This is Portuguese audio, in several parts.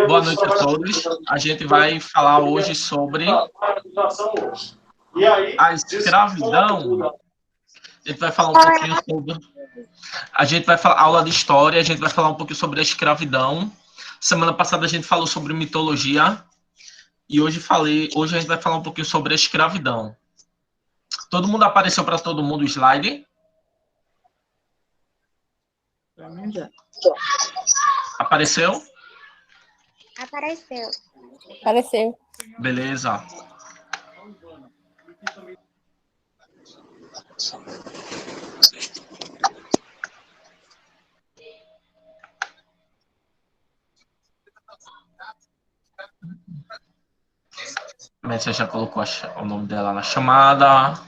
Boa noite a todos. A gente vai falar hoje sobre a escravidão. A gente vai falar um pouquinho sobre... A gente vai falar aula de história, a gente vai falar um pouquinho sobre a escravidão. Semana passada a gente falou sobre mitologia e hoje a gente vai falar um pouquinho sobre a escravidão. Todo mundo apareceu para todo mundo o slide? Apareceu? Apareceu. Beleza. Você já colocou o nome dela na chamada.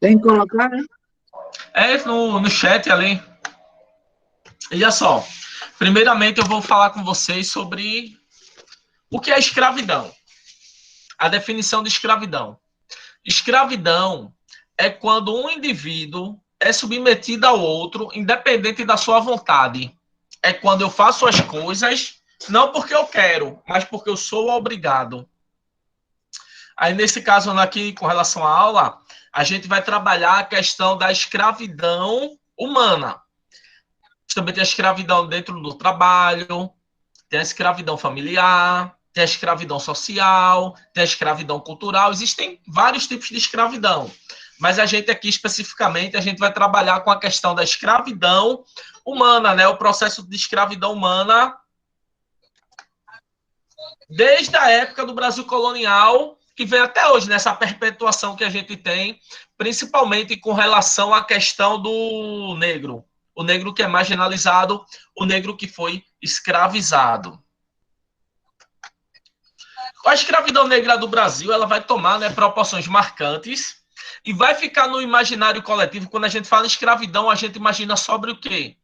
Tem que colocar, né? É no chat ali. E olha só. Primeiramente eu vou falar com vocês sobre o que é escravidão. A definição de escravidão. Escravidão é quando um indivíduo é submetido ao outro, independente da sua vontade. É quando eu faço as coisas, não porque eu quero, mas porque eu sou obrigado. Aí, nesse caso aqui, com relação à aula, a gente vai trabalhar a questão da escravidão humana. Também tem a escravidão dentro do trabalho, tem a escravidão familiar, tem a escravidão social, tem a escravidão cultural. Existem vários tipos de escravidão. Mas a gente aqui, especificamente, a gente vai trabalhar com a questão da escravidão humana, né? O processo de escravidão humana desde a época do Brasil colonial, que vem até hoje, nessa perpetuação que a gente tem, principalmente com relação à questão do negro. O negro que é marginalizado, o negro que foi escravizado. A escravidão negra do Brasil, ela vai tomar, né, proporções marcantes e vai ficar no imaginário coletivo. Quando a gente fala em escravidão, a gente imagina sobre o quê?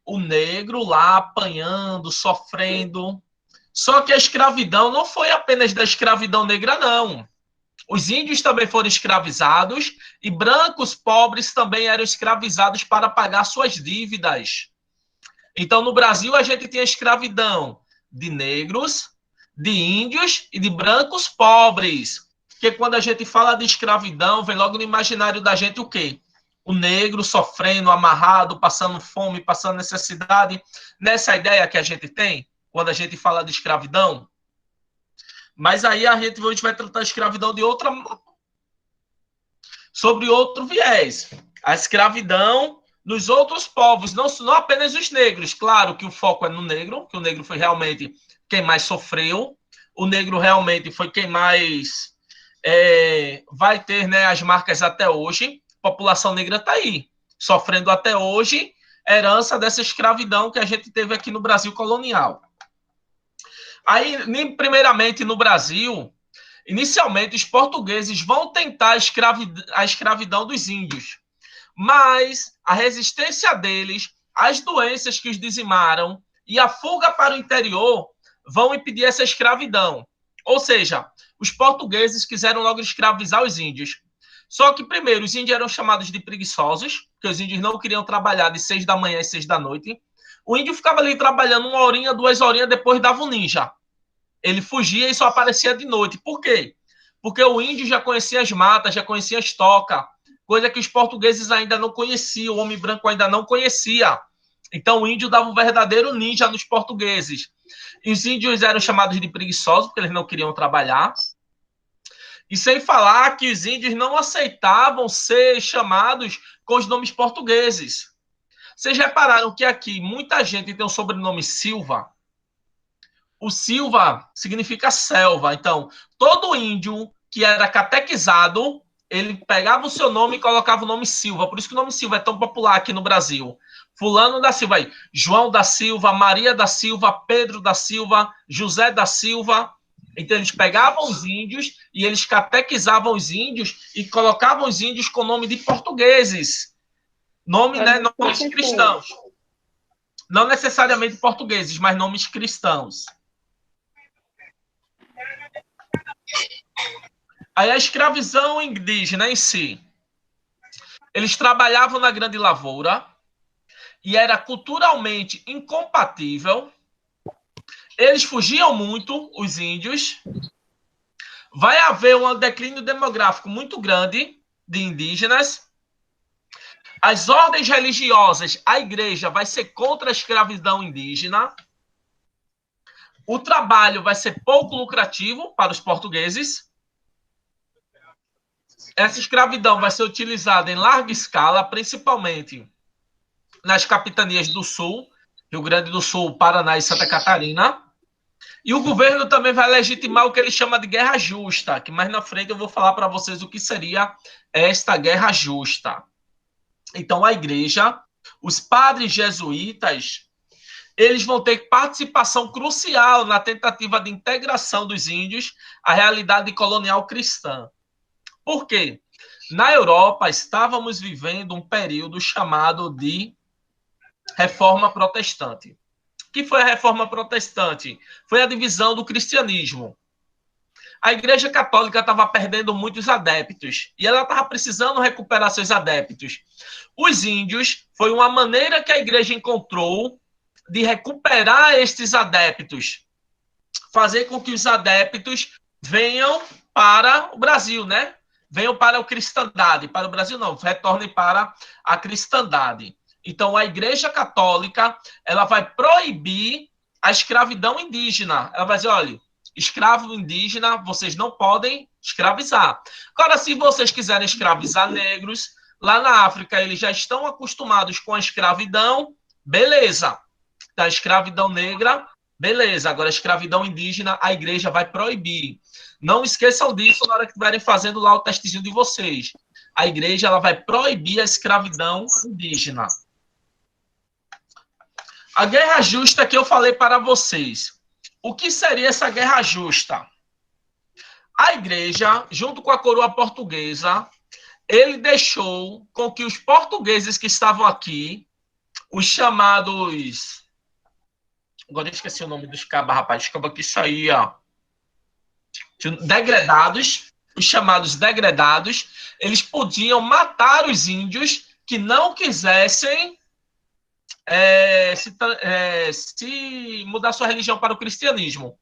O negro lá apanhando, sofrendo. Só que a escravidão não foi apenas da escravidão negra, não. Os índios também foram escravizados e brancos pobres também eram escravizados para pagar suas dívidas. Então, no Brasil, a gente tem a escravidão de negros, de índios e de brancos pobres. Porque quando a gente fala de escravidão, vem logo no imaginário da gente o quê? O negro sofrendo, amarrado, passando fome, passando necessidade. Nessa ideia que a gente tem, quando a gente fala de escravidão. Mas aí a gente hoje vai tratar a escravidão de outra... sobre outro viés. A escravidão nos outros povos, não apenas os negros. Claro que o foco é no negro, que o negro foi realmente quem mais sofreu. O negro realmente foi quem mais vai ter, né, as marcas até hoje. A população negra está aí, sofrendo até hoje herança dessa escravidão que a gente teve aqui no Brasil colonial. Aí, primeiramente, no Brasil, inicialmente, os portugueses vão tentar a escravidão dos índios. Mas a resistência deles, as doenças que os dizimaram e a fuga para o interior vão impedir essa escravidão. Ou seja, os portugueses quiseram logo escravizar os índios. Só que, primeiro, os índios eram chamados de preguiçosos, porque os índios não queriam trabalhar de 6 da manhã às 6 da noite. O índio ficava ali trabalhando 1 horinha, 2 horinhas, depois dava um ninja. Ele fugia e só aparecia de noite. Por quê? Porque o índio já conhecia as matas, já conhecia as tocas, coisa que os portugueses ainda não conheciam, o homem branco ainda não conhecia. Então o índio dava um verdadeiro ninja nos portugueses. E os índios eram chamados de preguiçosos, porque eles não queriam trabalhar. E sem falar que os índios não aceitavam ser chamados com os nomes portugueses. Vocês repararam que aqui muita gente tem o sobrenome Silva? O Silva significa selva. Então, todo índio que era catequizado, ele pegava o seu nome e colocava o nome Silva. Por isso que o nome Silva é tão popular aqui no Brasil. Fulano da Silva, aí, João da Silva, Maria da Silva, Pedro da Silva, José da Silva. Então, eles pegavam os índios e eles catequizavam os índios e colocavam os índios com nome de portugueses. Nome, né, nomes cristãos. Não necessariamente portugueses, mas nomes cristãos. Aí a escravidão indígena em si. Eles trabalhavam na grande lavoura e era culturalmente incompatível. Eles fugiam muito, os índios. Vai haver um declínio demográfico muito grande de indígenas. As ordens religiosas, a igreja vai ser contra a escravidão indígena. O trabalho vai ser pouco lucrativo para os portugueses. Essa escravidão vai ser utilizada em larga escala, principalmente nas capitanias do Sul, Rio Grande do Sul, Paraná e Santa Catarina. E o governo também vai legitimar o que ele chama de guerra justa, que mais na frente eu vou falar para vocês o que seria esta guerra justa. Então, a igreja, os padres jesuítas, eles vão ter participação crucial na tentativa de integração dos índios à realidade colonial cristã. Por quê? Na Europa, estávamos vivendo um período chamado de Reforma Protestante. O que foi a Reforma Protestante? Foi a divisão do cristianismo. A Igreja Católica estava perdendo muitos adeptos e ela estava precisando recuperar seus adeptos. Os índios foi uma maneira que a Igreja encontrou de recuperar estes adeptos, fazer com que os adeptos venham para o Brasil, né? Venham para a cristandade. Para o Brasil, não, retornem para a cristandade. Então, a Igreja Católica, ela vai proibir a escravidão indígena. Ela vai dizer, olha, escravo indígena, vocês não podem escravizar. Agora, se vocês quiserem escravizar negros, lá na África eles já estão acostumados com a escravidão, beleza. Então, a escravidão negra, beleza. Agora, a escravidão indígena, a igreja vai proibir. Não esqueçam disso na hora que estiverem fazendo lá o testezinho de vocês. A igreja ela vai proibir a escravidão indígena. A guerra justa que eu falei para vocês. O que seria essa guerra justa? A igreja, junto com a coroa portuguesa, ele deixou com que os portugueses que estavam aqui, os chamados... Agora eu esqueci o nome dos cabas, rapaz. Os cabas que saíam. Degredados, os chamados degredados, eles podiam matar os índios que não quisessem se mudar sua religião para o cristianismo.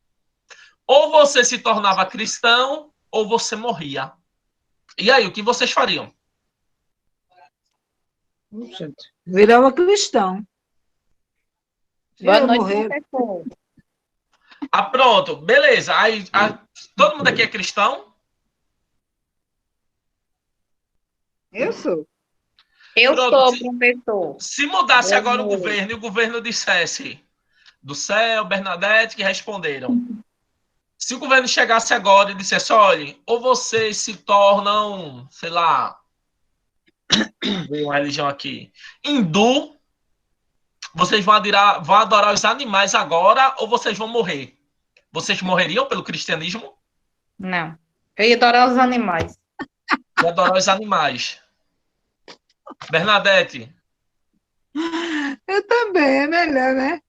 Ou você se tornava cristão, ou você morria. E aí, o que vocês fariam? Virava cristão. Boa noite, professor. Pronto, beleza. Aí, todo mundo aqui é cristão? Eu sou. Eu Pronto, sou, professor. Se mudasse agora o governo e o governo dissesse do céu, Bernadette, que responderam. Se o governo chegasse agora e dissesse, olha, ou vocês se tornam, sei lá, veio uma religião aqui, hindu, vocês vão adorar os animais agora ou vocês vão morrer? Vocês morreriam pelo cristianismo? Não. Eu ia adorar os animais. Ia adorar os animais. Bernadette. Eu também, é melhor, né?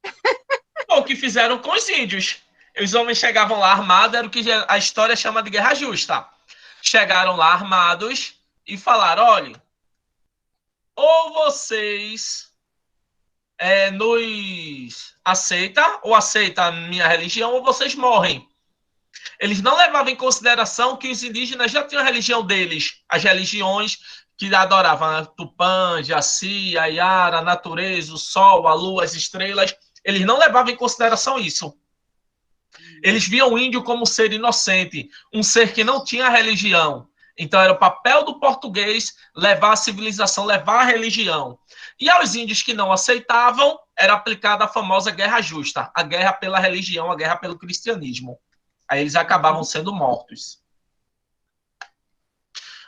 O que fizeram com os índios. Os homens chegavam lá armados, era o que a história chama de guerra justa. Chegaram lá armados e falaram, olha, ou vocês nos aceitam, ou aceitam a minha religião, ou vocês morrem. Eles não levavam em consideração que os indígenas já tinham a religião deles, as religiões que adoravam Tupã, Jaci, a Iara, a natureza, o sol, a lua, as estrelas. Eles não levavam em consideração isso. Eles viam o índio como um ser inocente, um ser que não tinha religião. Então, era o papel do português levar a civilização, levar a religião. E aos índios que não aceitavam, era aplicada a famosa guerra justa, a guerra pela religião, a guerra pelo cristianismo. Aí eles acabavam sendo mortos.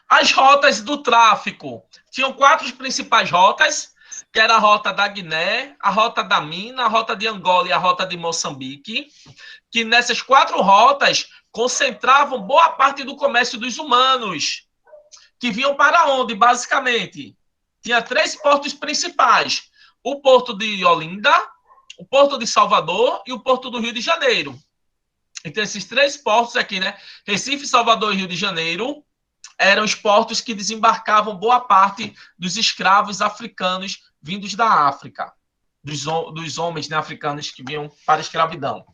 As rotas do tráfico. Tinham 4 principais rotas, que era a rota da Guiné, a rota da Mina, a rota de Angola e a rota de Moçambique, que nessas 4 rotas concentravam boa parte do comércio dos humanos, que vinham para onde, basicamente? Tinha 3 portos principais, o porto de Olinda, o porto de Salvador e o porto do Rio de Janeiro. Então, esses 3 portos aqui, né? Recife, Salvador e Rio de Janeiro, eram os portos que desembarcavam boa parte dos escravos africanos vindos da África, dos homens, né, africanos que vinham para a escravidão.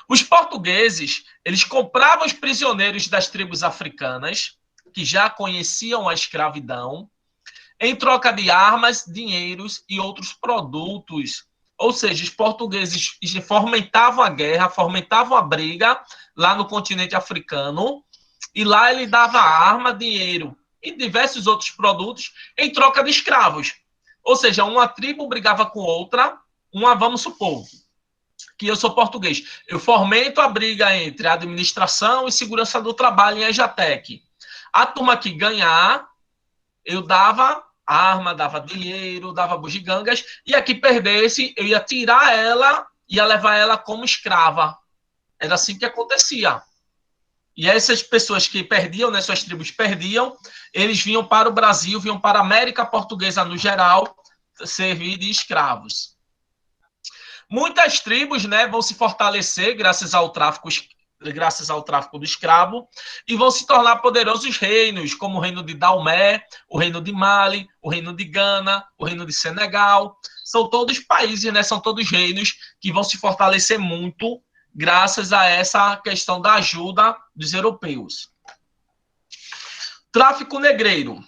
Os portugueses, eles compravam os prisioneiros das tribos africanas, que já conheciam a escravidão, em troca de armas, dinheiros e outros produtos. Ou seja, os portugueses fomentavam a guerra, fomentavam a briga lá no continente africano, e lá ele dava arma, dinheiro e diversos outros produtos em troca de escravos. Ou seja, uma tribo brigava com outra, vamos supor que eu sou português, eu fomento a briga entre a administração e segurança do trabalho em Ejatec. A turma que ganhar, eu dava arma, dava dinheiro, dava bugigangas, e a que perdesse, eu ia tirar ela, ia levar ela como escrava. Era assim que acontecia. E essas pessoas que perdiam, né, suas tribos perdiam, eles vinham para o Brasil, vinham para a América Portuguesa no geral, servir de escravos. Muitas tribos, né, vão se fortalecer graças ao tráfico do escravo, e vão se tornar poderosos reinos, como o reino de Daomé, o reino de Mali, o reino de Gana, o reino de Senegal. São todos países, né, são todos reinos que vão se fortalecer muito graças a essa questão da ajuda dos europeus. Tráfico negreiro,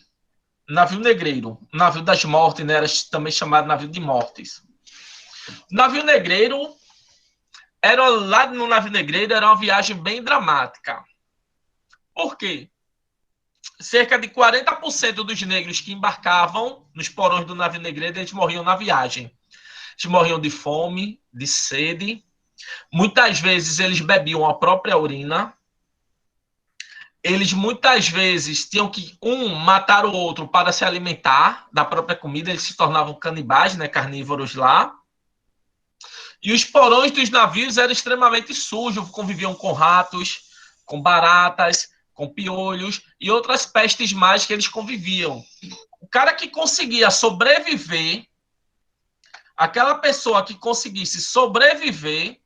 navio das mortes, né, era também chamado navio de mortes. Navio negreiro, lá no navio negreiro era uma viagem bem dramática. Por quê? Cerca de 40% dos negros que embarcavam nos porões do navio negreiro, eles morriam na viagem. Eles morriam de fome, de sede. Muitas vezes eles bebiam a própria urina. Eles muitas vezes tinham que matar o outro para se alimentar da própria comida. Eles se tornavam canibais, né, carnívoros lá. E os porões dos navios eram extremamente sujos, conviviam com ratos, com baratas, com piolhos e outras pestes mais que eles conviviam. O cara que conseguia sobreviver, aquela pessoa que conseguisse sobreviver,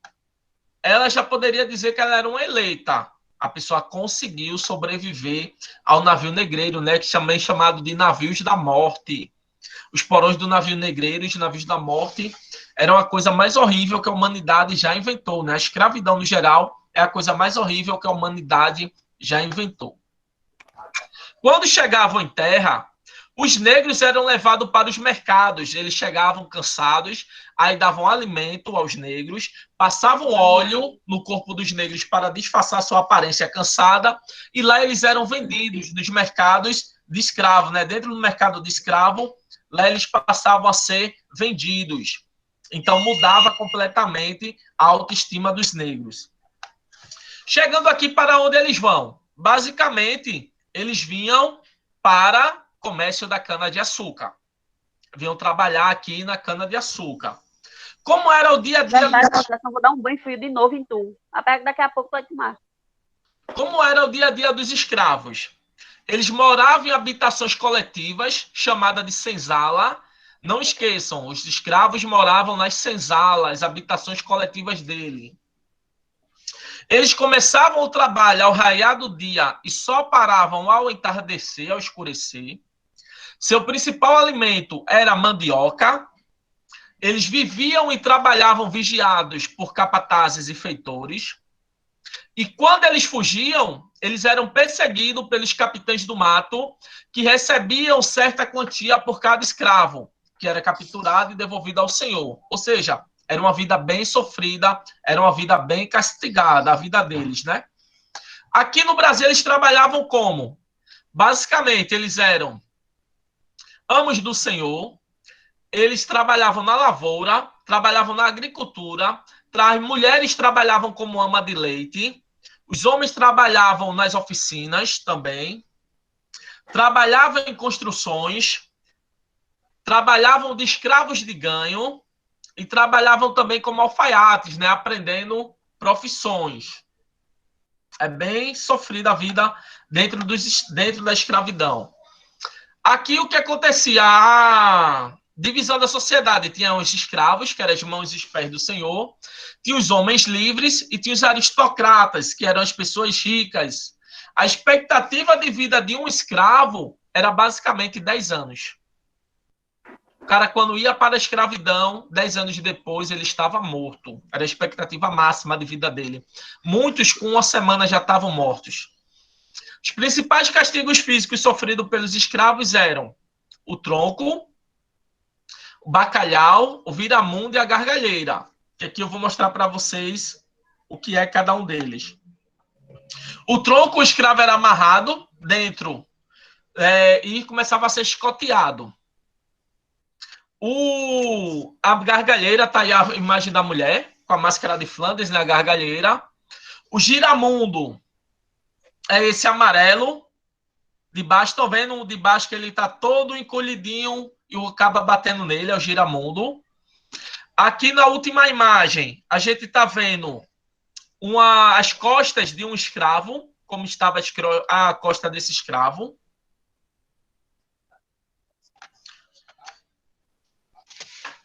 ela já poderia dizer que ela era uma eleita. A pessoa conseguiu sobreviver ao navio negreiro, né, que também é chamado de navios da morte. Os porões do navio negreiro, os navios da morte, era uma coisa mais horrível que a humanidade já inventou, né? A escravidão, no geral, é a coisa mais horrível que a humanidade já inventou. Quando chegavam em terra, os negros eram levados para os mercados. Eles chegavam cansados, aí davam alimento aos negros, passavam óleo no corpo dos negros para disfarçar sua aparência cansada, e lá eles eram vendidos nos mercados de escravo, né? Dentro do mercado de escravo, lá eles passavam a ser vendidos. Então, mudava completamente a autoestima dos negros. Chegando aqui para onde eles vão? Basicamente, eles vinham para o comércio da cana-de-açúcar. Vinham trabalhar aqui na cana-de-açúcar. Como era o dia a dia... Vou dar um banho frio de novo em tu. Até daqui a pouco pode tomar. Como era o dia a dia dos escravos? Eles moravam em habitações coletivas, chamada de senzala. Não esqueçam, os escravos moravam nas senzalas, habitações coletivas dele. Eles começavam o trabalho ao raiar do dia e só paravam ao entardecer, ao escurecer. Seu principal alimento era a mandioca. Eles viviam e trabalhavam vigiados por capatazes e feitores. E quando eles fugiam, eles eram perseguidos pelos capitães do mato, que recebiam certa quantia por cada escravo, que era capturado e devolvido ao senhor. Ou seja, era uma vida bem sofrida, era uma vida bem castigada, a vida deles, né? Aqui no Brasil, eles trabalhavam como? Basicamente, eles eram amos do senhor, eles trabalhavam na lavoura, trabalhavam na agricultura, as mulheres trabalhavam como ama de leite, os homens trabalhavam nas oficinas também, trabalhavam em construções, trabalhavam de escravos de ganho e trabalhavam também como alfaiates, né, aprendendo profissões. É bem sofrida a vida dentro da escravidão. Aqui o que acontecia? A divisão da sociedade. Tinha os escravos, que eram as mãos e os pés do senhor, tinha os homens livres e tinha os aristocratas, que eram as pessoas ricas, A expectativa de vida de um escravo era basicamente 10 anos. O cara, quando ia para a escravidão, 10 anos depois, ele estava morto. Era a expectativa máxima de vida dele. Muitos, com uma semana, já estavam mortos. Os principais castigos físicos sofridos pelos escravos eram o tronco, o bacalhau, o viramundo e a gargalheira. Que aqui eu vou mostrar para vocês o que é cada um deles. O tronco, o escravo era amarrado dentro e começava a ser chicoteado. A gargalheira está aí a imagem da mulher, com a máscara de Flanders na gargalheira. O giramundo é esse amarelo. De baixo, estão vendo o de baixo que ele está todo encolhidinho e acaba batendo nele, é o giramundo. Aqui na última imagem, a gente está vendo as costas de um escravo, como estava a costa desse escravo.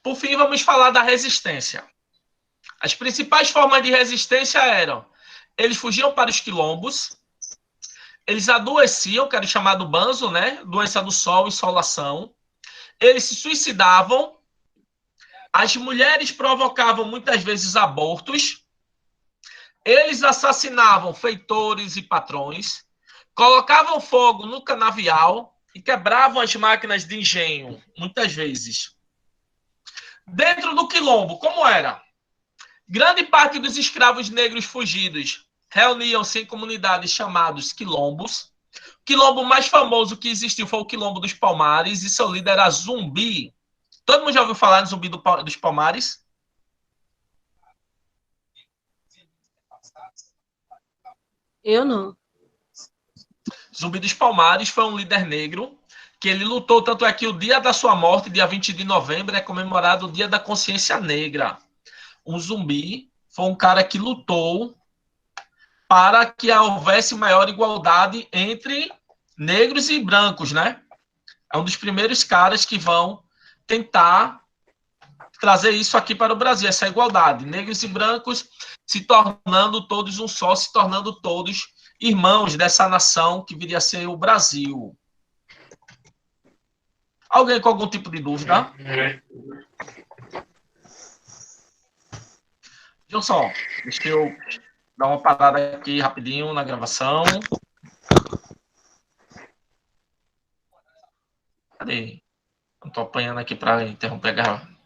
Por fim, vamos falar da resistência. As principais formas de resistência eram: eles fugiam para os quilombos, eles adoeciam, que era chamado banzo, né? Doença do sol, insolação. Eles se suicidavam. As mulheres provocavam muitas vezes abortos. Eles assassinavam feitores e patrões. Colocavam fogo no canavial e quebravam as máquinas de engenho, muitas vezes. Dentro do quilombo, como era? Grande parte dos escravos negros fugidos reuniam-se em comunidades chamadas quilombos. O quilombo mais famoso que existiu foi o Quilombo dos Palmares, e seu líder era Zumbi. Todo mundo já ouviu falar do Zumbi dos Palmares? Eu não. Zumbi dos Palmares foi um líder negro que ele lutou, tanto é que o dia da sua morte, dia 20 de novembro, é comemorado o Dia da Consciência Negra. Um zumbi foi um cara que lutou para que houvesse maior igualdade entre negros e brancos, né? É um dos primeiros caras que vão tentar trazer isso aqui para o Brasil, essa igualdade. Negros e brancos se tornando todos um só, se tornando todos irmãos dessa nação que viria a ser o Brasil. Alguém com algum tipo de dúvida? Gilson, deixa eu dar uma parada aqui rapidinho na gravação. Cadê? Eu tô apanhando aqui para interromper a gravação.